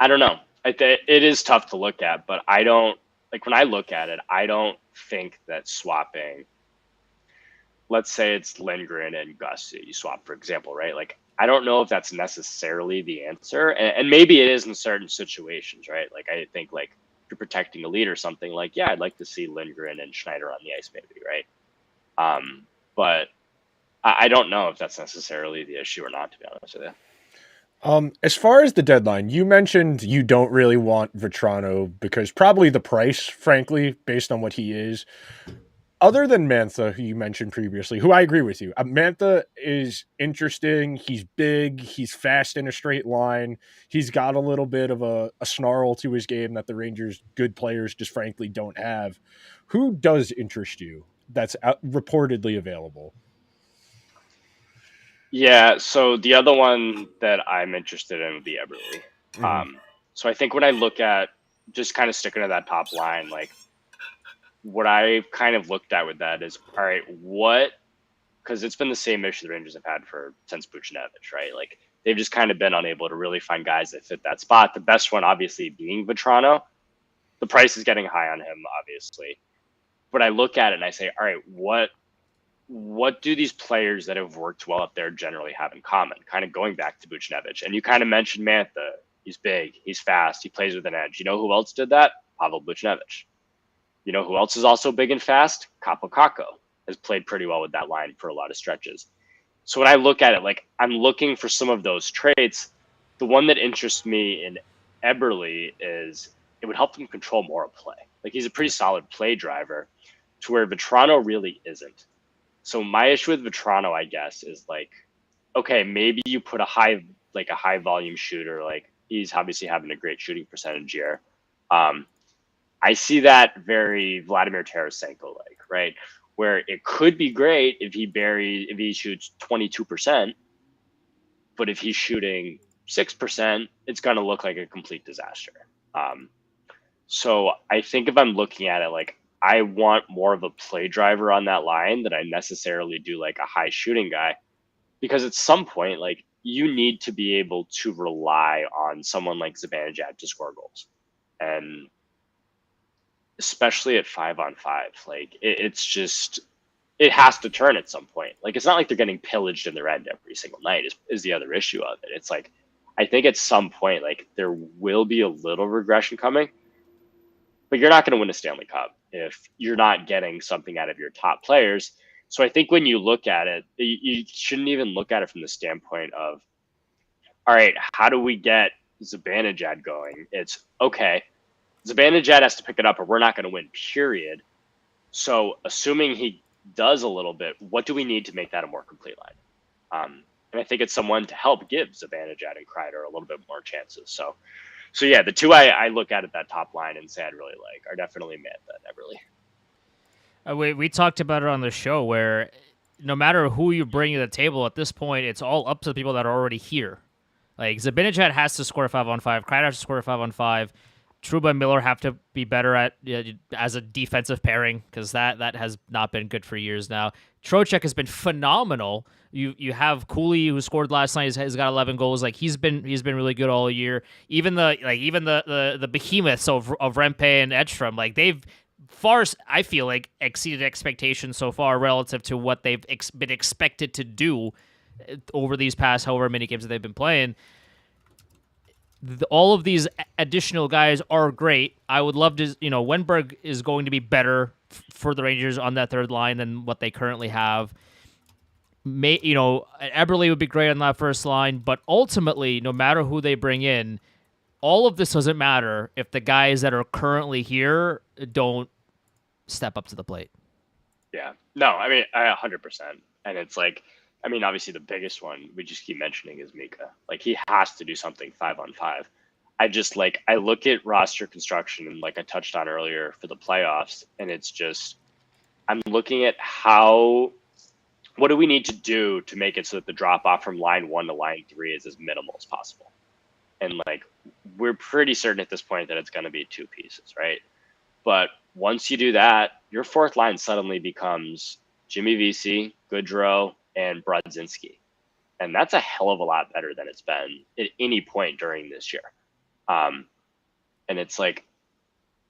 I don't know. It is tough to look at, but I don't, like when I look at it, I don't think that swapping, let's say it's Lindgren and Gus, you swap, for example, right? Like, I don't know if that's necessarily the answer. And maybe it is in certain situations, right? Like, I think, like, if you're protecting a lead or something, like, yeah, I'd like to see Lindgren and Schneider on the ice, maybe, right? But I don't know if that's necessarily the issue or not, to be honest with you. As far as the deadline, you mentioned you don't really want Vetrano because probably the price, frankly, based on what he is. Other than Mantha, who you mentioned previously, who I agree with you, Mantha is interesting. He's big. He's fast in a straight line. He's got a little bit of a snarl to his game that the Rangers' good players just frankly don't have. Who does interest you that's reportedly available? Yeah, so the other one that I'm interested in would be Eberle. Mhm. So I think when I look at just kind of sticking to that top line, like what I kind of looked at with that is, all right, because it's been the same issue the Rangers have had since Buchnevich, right? Like they've just kind of been unable to really find guys that fit that spot. The best one, obviously, being Vetrano. The price is getting high on him, obviously. But I look at it and I say, all right, what do these players that have worked well up there generally have in common? Kind of going back to Buchnevich. And you kind of mentioned Mantha. He's big. He's fast. He plays with an edge. You know who else did that? Pavel Buchnevich. You know who else is also big and fast? Capo Caco has played pretty well with that line for a lot of stretches. So when I look at it, like I'm looking for some of those traits. The one that interests me in Eberle is it would help him control more of play. Like he's a pretty solid play driver to where Vetrano really isn't. So my issue with Vetrano, I guess, is like, okay, maybe you put a high volume shooter, like he's obviously having a great shooting percentage here. I see that very Vladimir Tarasenko like, right? Where it could be great if he shoots 22%, but if he's shooting 6%, it's going to look like a complete disaster. So I think if I'm looking at it, like I want more of a play driver on that line than I necessarily do like a high shooting guy, because at some point, like you need to be able to rely on someone like Zibanejad to score goals. And especially at 5-on-5, like it's just, it has to turn at some point. Like, it's not like they're getting pillaged in their end every single night is the other issue of it. It's like, I think at some point, like there will be a little regression coming, but you're not going to win a Stanley Cup if you're not getting something out of your top players. So I think when you look at it, you shouldn't even look at it from the standpoint of, all right, how do we get Zibanejad going? It's okay. Zibanejad has to pick it up or we're not going to win, period. So assuming he does a little bit, what do we need to make that a more complete line? And I think it's someone to help give Zibanejad and Kreider a little bit more chances. So yeah, the two I look at that top line and say I'd really like are definitely Mantha and Eberle. We talked about it on the show where no matter who you bring to the table at this point, it's all up to the people that are already here. Like Zibanejad has to score 5-on-5, Kreider has to score 5-on-5. Trouba and Miller have to be better at as a defensive pairing because that has not been good for years now. Trocheck has been phenomenal. You have Cooley who scored last night has got 11 goals. Like he's been really good all year. Even the behemoths of Rempe and Edstrom, like they've far, I feel like, exceeded expectations so far relative to what they've been expected to do over these past however many games that they've been playing. All of these additional guys are great. I would love to, Wenberg is going to be better for the Rangers on that third line than what they currently have. Eberle would be great on that first line, but ultimately, no matter who they bring in, all of this doesn't matter if the guys that are currently here don't step up to the plate. Yeah. No, I mean, 100%. And it's like, I mean, obviously the biggest one we just keep mentioning is Mika. Like he has to do something 5-on-5. I just like I look at roster construction and like I touched on earlier for the playoffs, and it's just I'm looking at what do we need to do to make it so that the drop off from line 1 to line 3 is as minimal as possible. And like we're pretty certain at this point that it's going to be two pieces, right? But once you do that, your fourth line suddenly becomes Jimmy Vesey, Goodrow, and Brodzinski. And that's a hell of a lot better than it's been at any point during this year. And it's like,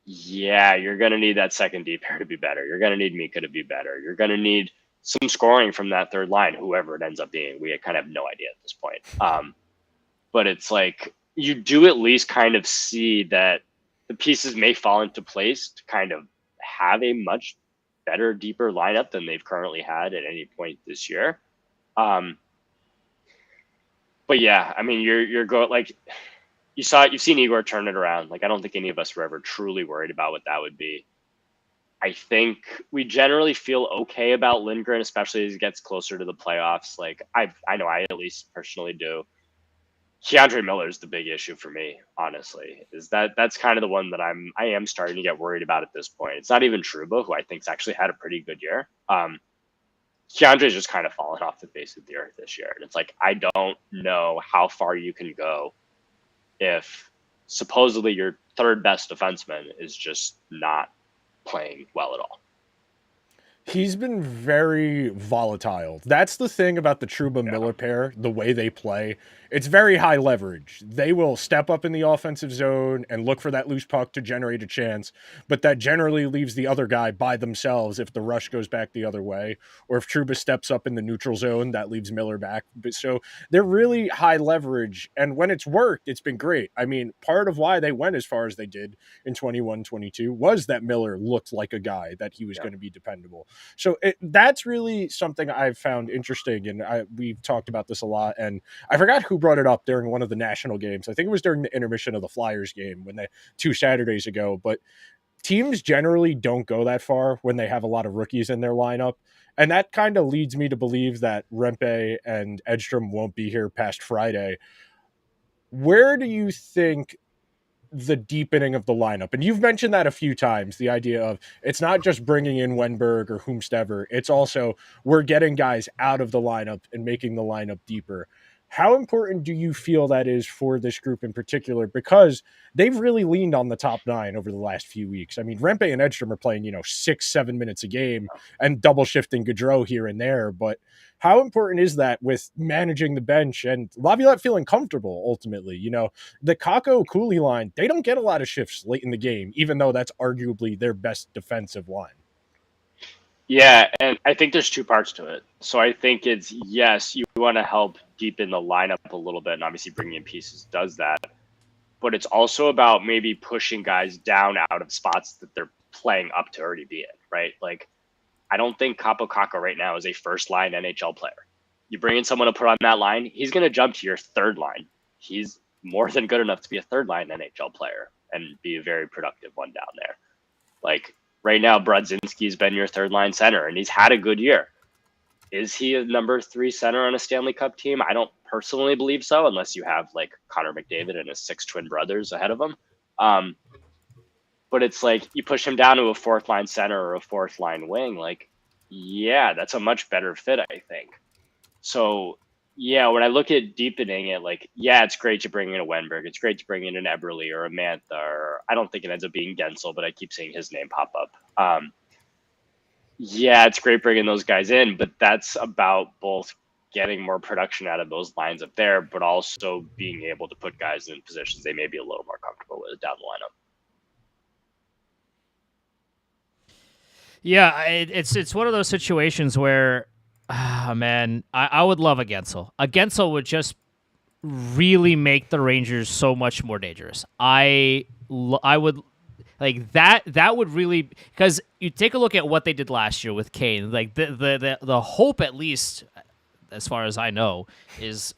yeah, you're going to need that second D pair to be better. You're going to need Mika to be better. You're going to need some scoring from that third line, whoever it ends up being. We kind of have no idea at this point. But it's like you do at least kind of see that the pieces may fall into place to kind of have a much better, deeper lineup than they've currently had at any point this year. But yeah, I mean, you're going like you've seen Igor turn it around. Like I don't think any of us were ever truly worried about what that would be. I think we generally feel okay about Lindgren, especially as he gets closer to the playoffs. Like I know I at least personally do. Keandre Miller is the big issue for me, honestly. That's kind of the one that I am starting to get worried about at this point. It's not even Trouba, who I think's actually had a pretty good year. Keandre's just kind of fallen off the face of the earth this year. And it's like I don't know how far you can go if supposedly your third best defenseman is just not playing well at all. He's been very volatile. That's the thing about the Trouba Miller pair, the way they play. It's very high leverage. They will step up in the offensive zone and look for that loose puck to generate a chance, but that generally leaves the other guy by themselves if the rush goes back the other way, or if Trouba steps up in the neutral zone, that leaves Miller back. But so they're really high leverage, and when it's worked, it's been great. I mean, part of why they went as far as they did in 21-22 was that Miller looked like a guy that he was going to be dependable. So that's really something I've found interesting, and we've talked about this a lot. And I forgot who brought it up during one of the national games. I think it was during the intermission of the Flyers game when they 2 Saturdays ago. But teams generally don't go that far when they have a lot of rookies in their lineup, and that kind of leads me to believe that Rempe and Edstrom won't be here past Friday. Where do you think the deepening of the lineup? And you've mentioned that a few times, the idea of it's not just bringing in Wenberg or whomstever, it's also we're getting guys out of the lineup and making the lineup deeper. How important do you feel that is for this group in particular? Because they've really leaned on the top 9 over the last few weeks. I mean, Rempe and Edstrom are playing, 6-7 minutes a game and double shifting Gaudreau here and there. But how important is that with managing the bench and Laviolette feeling comfortable ultimately? The Kakko Cooley line, they don't get a lot of shifts late in the game, even though that's arguably their best defensive line. Yeah, and I think there's two parts to it. So I think it's, yes, you want to help deepen the lineup a little bit, and obviously bringing in pieces does that. But it's also about maybe pushing guys down out of spots that they're playing up to already be in, right? Like, I don't think Capo Kakko right now is a first-line NHL player. You bring in someone to put on that line, he's going to jump to your third line. He's more than good enough to be a third-line NHL player and be a very productive one down there. Like, right now, Brodzinski's been your third line center, and he's had a good year. Is he a number 3 center on a Stanley Cup team? I don't personally believe so, unless you have like Connor McDavid and his 6 twin brothers ahead of him. But it's like you push him down to a 4th line center or a 4th line wing. Like, yeah, that's a much better fit, I think. So, yeah, when I look at deepening it, like, yeah, it's great to bring in a Wenberg. It's great to bring in an Eberle or a Mantha, or I don't think it ends up being Gensel, but I keep seeing his name pop up. Yeah, it's great bringing those guys in, but that's about both getting more production out of those lines up there, but also being able to put guys in positions they may be a little more comfortable with down the lineup. Yeah, it's one of those situations where, man, I would love a Gensel. A Gensel would just really make the Rangers so much more dangerous. I would like that. That would really, because you take a look at what they did last year with Kane. Like the hope, at least as far as I know, is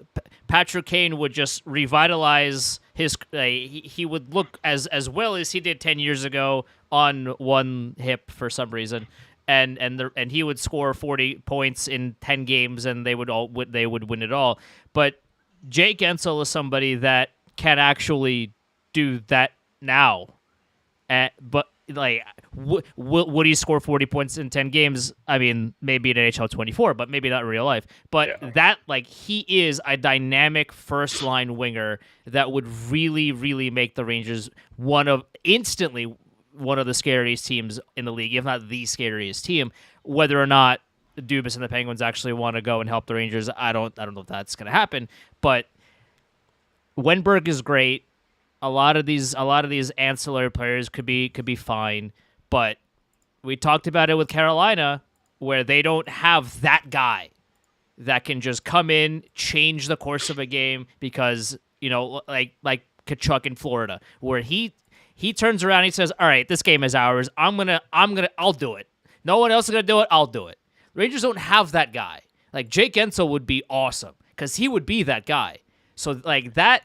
Patrick Kane would just revitalize his. He would look as well as he did 10 years ago on one hip for some reason, and he would score 40 points in 10 games, and they would win it all. But Jake Gensel is somebody that can actually do that now. But like, would he score 40 points in 10 games? I mean, maybe in NHL 24, but maybe not in real life. But that, like, he is a dynamic first line winger that would really, really make the Rangers instantly one of the scariest teams in the league, if not the scariest team. Whether or not Dubas and the Penguins actually want to go and help the Rangers, I don't know if that's going to happen. But Wenberg is great. A lot of these ancillary players could be fine, but we talked about it with Carolina, where they don't have that guy that can just come in, change the course of a game, because, you know, like Kachuk in Florida, where he turns around and he says, "All right, this game is ours. I'll do it. No one else is gonna do it. I'll do it." Rangers don't have that guy. Like, Jake Gensel would be awesome because he would be that guy. So like that.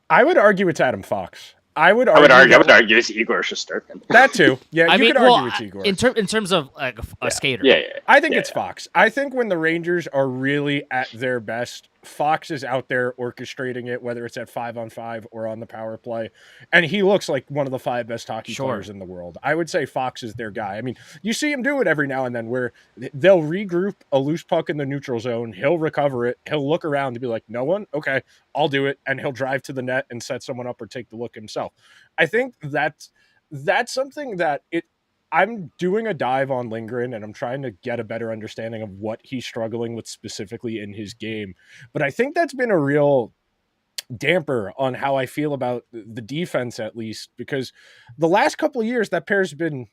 I would argue it's Adam Fox. I would argue it's Igor Shesterkin. That too. Yeah, you could argue it's Igor. In terms of like a skater. Yeah. I think it's Fox. I think when the Rangers are really at their best, Fox is out there orchestrating it, whether it's at 5-on-5 or on the power play. And he looks like one of the 5 best hockey players in the world. I would say Fox is their guy. I mean, you see him do it every now and then, where they'll regroup a loose puck in the neutral zone. He'll recover it. He'll look around to be like, no one? Okay, I'll do it. And he'll drive to the net and set someone up or take the look himself. I think that's something that I'm doing a dive on Lindgren, and I'm trying to get a better understanding of what he's struggling with specifically in his game. But I think that's been a real damper on how I feel about the defense, at least, because the last couple of years, that pair's been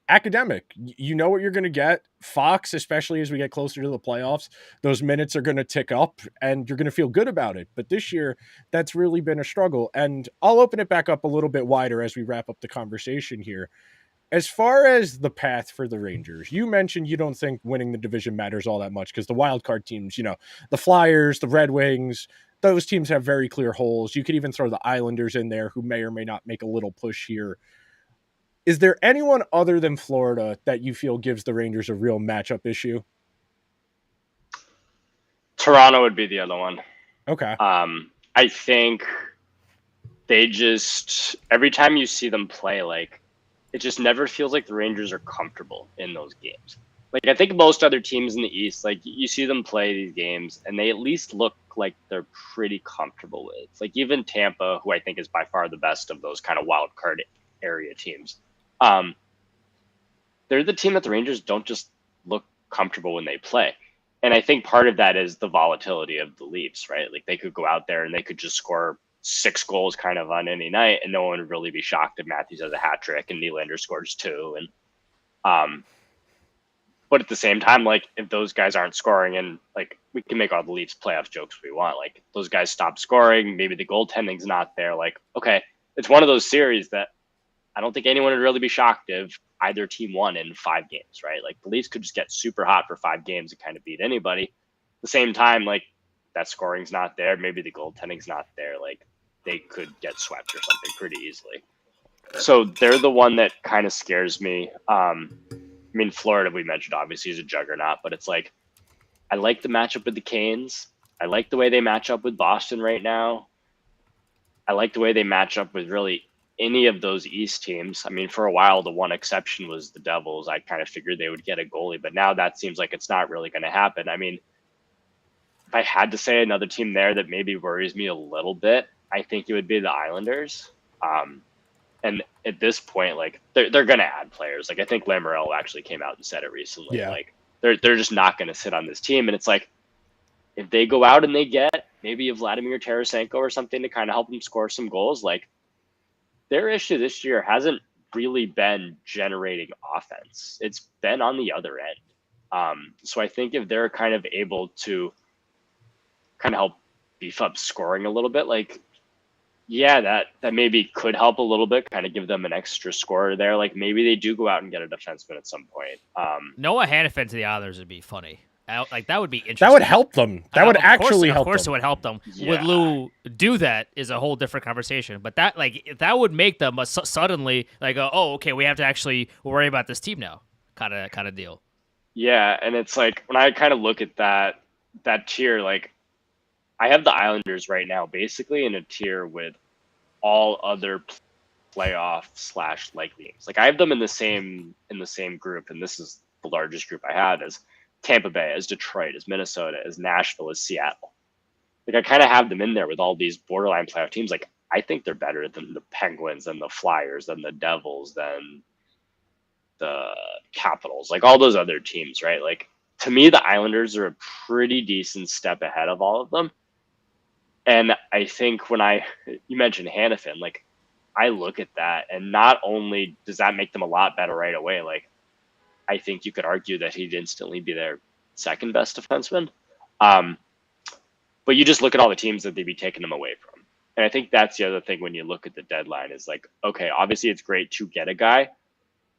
academic. You know what you're going to get. Fox, especially as we get closer to the playoffs, those minutes are going to tick up and you're going to feel good about it. But this year, that's really been a struggle. And I'll open it back up a little bit wider as we wrap up the conversation here. As far as the path for the Rangers, you mentioned you don't think winning the division matters all that much because the wild card teams, you know, the Flyers, the Red Wings, those teams have very clear holes. You could even throw the Islanders in there, who may or may not make a little push here. Is there anyone other than Florida that you feel gives the Rangers a real matchup issue? Toronto would be the other one. Okay. I think they just, every time you see them play, like, it just never feels like the Rangers are comfortable in those games. Like, I think most other teams in the East, like, you see them play these games and they at least look like they're pretty comfortable with. Like, even Tampa, who I think is by far the best of those kind of wild card area teams, they're the team that the Rangers don't just look comfortable when they play. And I think part of that is the volatility of the Leafs, right? Like, they could go out there and they could just score 6 goals kind of on any night, and no one would really be shocked if Matthews has a hat trick and Nylander scores 2. And but at the same time, like, if those guys aren't scoring, and like, we can make all the Leafs playoff jokes we want, like, those guys stop scoring, maybe the goaltending's not there. Like, okay, it's one of those series that I don't think anyone would really be shocked if either team won in 5 games, right? Like, the Leafs could just get super hot for 5 games and kind of beat anybody. At the same time, like, that scoring's not there. Maybe the goaltending's not there. Like, they could get swept or something pretty easily. So they're the one that kind of scares me. I mean, Florida, we mentioned, obviously, is a juggernaut, but it's like, I like the matchup with the Canes. I like the way they match up with Boston right now. I like the way they match up with really any of those East teams. I mean, for a while, the one exception was the Devils. I kind of figured they would get a goalie, but now that seems like it's not really going to happen. I mean, if I had to say another team there that maybe worries me a little bit, I think it would be the Islanders. And at this point, like, they're going to add players. Like, I think Lamoriello actually came out and said it recently. Yeah. Like, they're just not going to sit on this team. And it's like, if they go out and they get maybe a Vladimir Tarasenko or something to kind of help them score some goals, like, their issue this year hasn't really been generating offense. It's been on the other end. So I think if they're kind of able to kind of help beef up scoring a little bit, like, yeah, that maybe could help a little bit, kind of give them an extra scorer there. Like, maybe they do go out and get a defenseman at some point. Noah Hannafin to the Islanders would be funny. Like, that would be interesting. That would help them. That would actually help them. Of course it would help them. Yeah. Would Lou do that is a whole different conversation. But that, like, that would make them suddenly like, oh, okay, we have to actually worry about this team now kind of deal. Yeah, and it's like when I kind of look at that tier, like I have the Islanders right now basically in a tier with all other playoff slash likely teams. Like I have them in the same group, and this is the largest group I had as Tampa Bay, as Detroit, as Minnesota, as Nashville, as Seattle. Like I kind of have them in there with all these borderline playoff teams. Like I think they're better than the Penguins, than the Flyers, than the Devils, than the Capitals, like all those other teams, right? Like to me, the Islanders are a pretty decent step ahead of all of them. And I think you mentioned Hannafin, like I look at that, and not only does that make them a lot better right away, like I think you could argue that he'd instantly be their second best defenseman. Um, but you just look at all the teams that they'd be taking them away from. And I think that's the other thing when you look at the deadline is like, okay, obviously it's great to get a guy,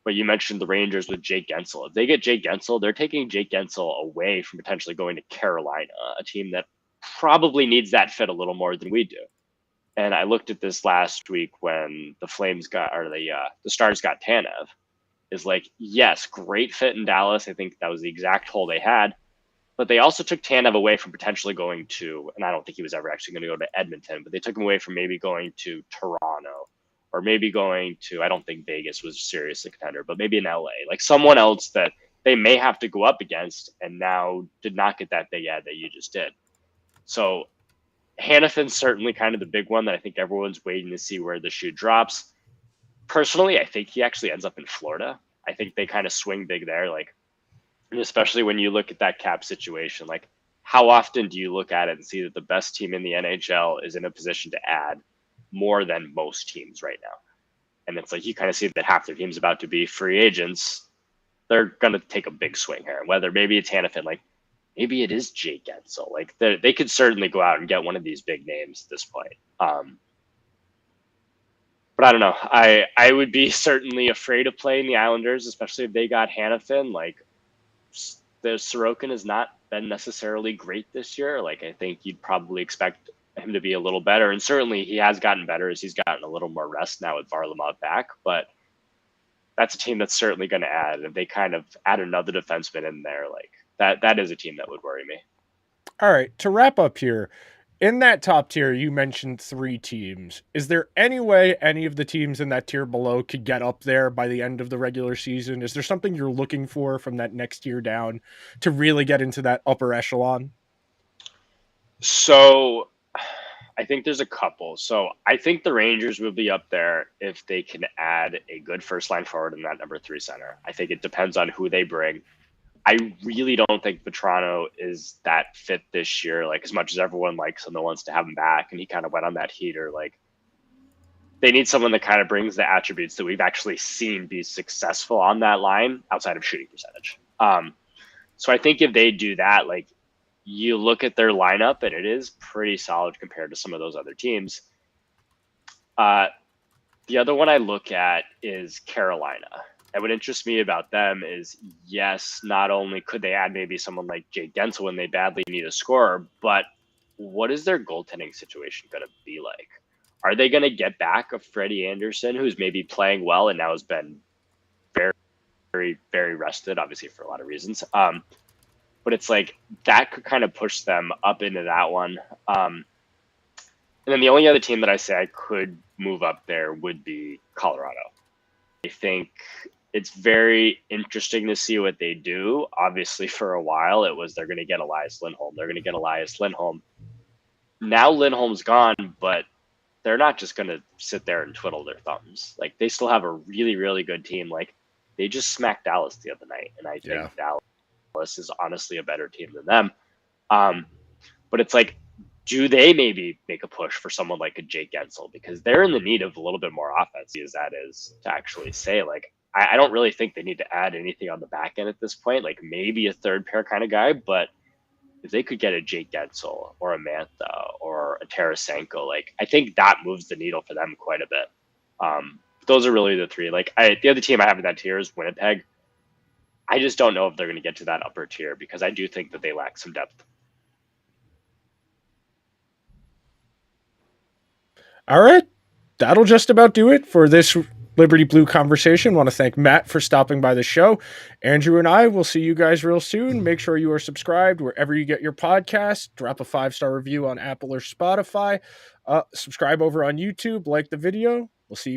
but you mentioned the Rangers with Jake Gensel. If they get Jake Gensel, they're taking Jake Gensel away from potentially going to Carolina, a team that probably needs that fit a little more than we do. And I looked at this last week when the Flames got, or the Stars got Tanev. Is like, yes, great fit in Dallas. I think that was the exact hole they had. But they also took Tanev away from potentially going to, and I don't think he was ever actually going to go to Edmonton, but they took him away from maybe going to Toronto or maybe going to, I don't think Vegas was seriously contender, but maybe in LA, like someone else that they may have to go up against and now did not get that big ad that you just did. So Hannafin's certainly kind of the big one that I think everyone's waiting to see where the shoe drops. Personally, I think he actually ends up in Florida. I think they kind of swing big there. Like, and especially when you look at that cap situation, like how often do you look at it and see that the best team in the NHL is in a position to add more than most teams right now? And it's like you kind of see that half their team's about to be free agents. They're going to take a big swing here. Whether maybe it's Hannafin, like maybe it is Jake Gensel. Like they could certainly go out and get one of these big names at this point. But I don't know. I would be certainly afraid of playing the Islanders, especially if they got Hannafin. Like the Sorokin has not been necessarily great this year. Like I think you'd probably expect him to be a little better, and certainly he has gotten better as he's gotten a little more rest now with Varlamov back. But that's a team that's certainly going to add, and they kind of add another defenseman in there. Like that is a team that would worry me. All right, to wrap up here, in that top tier, you mentioned 3 teams. Is there any way any of the teams in that tier below could get up there by the end of the regular season? Is there something you're looking for from that next tier down to really get into that upper echelon? So I think there's a couple. So I think the Rangers will be up there if they can add a good first line forward in that number 3 center. I think it depends on who they bring. I really don't think Vetrano is that fit this year. Like as much as everyone likes him and wants to have him back, and he kind of went on that heater. Like they need someone that kind of brings the attributes that we've actually seen be successful on that line outside of shooting percentage. So I think if they do that, like you look at their lineup and it is pretty solid compared to some of those other teams. The other one I look at is Carolina. And what interests me about them is, yes, not only could they add maybe someone like Jake Gensel when they badly need a scorer, but what is their goaltending situation going to be like? Are they going to get back a Freddie Anderson, who's maybe playing well and now has been very, very, very rested, obviously for a lot of reasons. But it's like that could kind of push them up into that one. And then the only other team that I say I could move up there would be Colorado. I think it's very interesting to see what they do. Obviously, for a while, it was they're going to get Elias Lindholm. They're going to get Elias Lindholm. Now Lindholm's gone, but they're not just going to sit there and twiddle their thumbs. Like they still have a really, really good team. Like they just smacked Dallas the other night, and I think Dallas is honestly a better team than them. But it's like, do they maybe make a push for someone like a Jake Gensel? Because they're in the need of a little bit more offense, as that is to actually say. Like, I don't really think they need to add anything on the back end at this point. Like maybe a third pair kind of guy, but if they could get a Jake Gensel or a Mantha or a Tarasenko, like I think that moves the needle for them quite a bit. Those are really the 3. Like the other team I have in that tier is Winnipeg. I just don't know if they're going to get to that upper tier because I do think that they lack some depth. All right. That'll just about do it for this Liberty Blue conversation. Want to thank Matt for stopping by the show. Andrew and I will see you guys real soon. Make sure you are subscribed wherever you get your podcast. Drop a 5-star review on Apple or Spotify. Subscribe over on YouTube. Like the video. We'll see you guys.